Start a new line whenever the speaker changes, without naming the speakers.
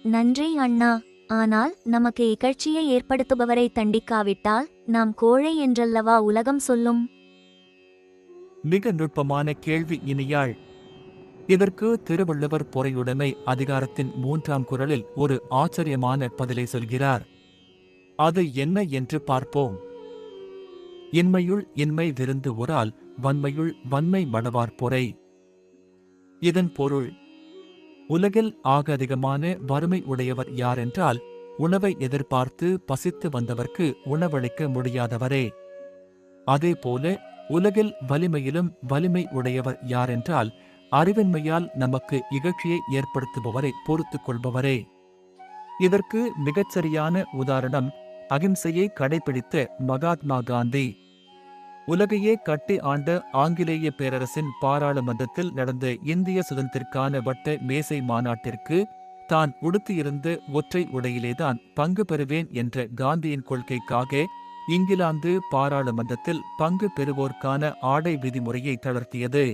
நன்றி அண்ணா. ஆனால் நமக்கு இகழ்ச்சியை ஏற்படுத்துபவரை தண்டிக்காவிட்டால் நாம் கோழை என்றல்லவா உலகம் சொல்லும்?
மிக நுட்பமான கேள்வி இனியாள். இதற்கு திருவள்ளுவர் பொறையுடைமை அதிகாரத்தின் 3ஆம் குறளில் ஒரு ஆச்சரியமான பதிலை சொல்கிறார். அது என்ன என்று பார்ப்போம். இன்மையுள் இன்மை விருந்து உறால் வன்மையுள் வன்மை மடவார் பொறை. இதன் பொருள், உலகில் ஆக அதிகமான வறுமை உடையவர் யாரென்றால் உணவை எதிர்பார்த்து பசித்து வந்தவர்க்கு உணவளிக்க முடியாதவரே. அதேபோல உலகில் வலிமையிலும் வலிமை உடையவர் யாரென்றால் அறிவின்மையால் நமக்கு இகழ்ச்சியை ஏற்படுத்துபவரை பொறுத்துக் கொள்பவரே. இதற்கு மிகச்சரியான உதாரணம் அகிம்சையை கடைபிடித்த மகாத்மா காந்தி. உலகையே கட்டி ஆண்ட ஆங்கிலேய பேரரசின் பாராளுமன்றத்தில் நடந்த இந்திய சுதந்திரத்திற்கான வட்ட மேசை மாநாட்டிற்கு தான் உடுத்தியிருந்த ஒற்றை உடையிலேதான் பங்கு பெறுவேன் என்ற காந்தியின் கொள்கைக்காக இங்கிலாந்து பாராளுமன்றத்தில் பங்கு பெறுவோர்க்கான ஆடை விதிமுறையை தளர்த்தியது.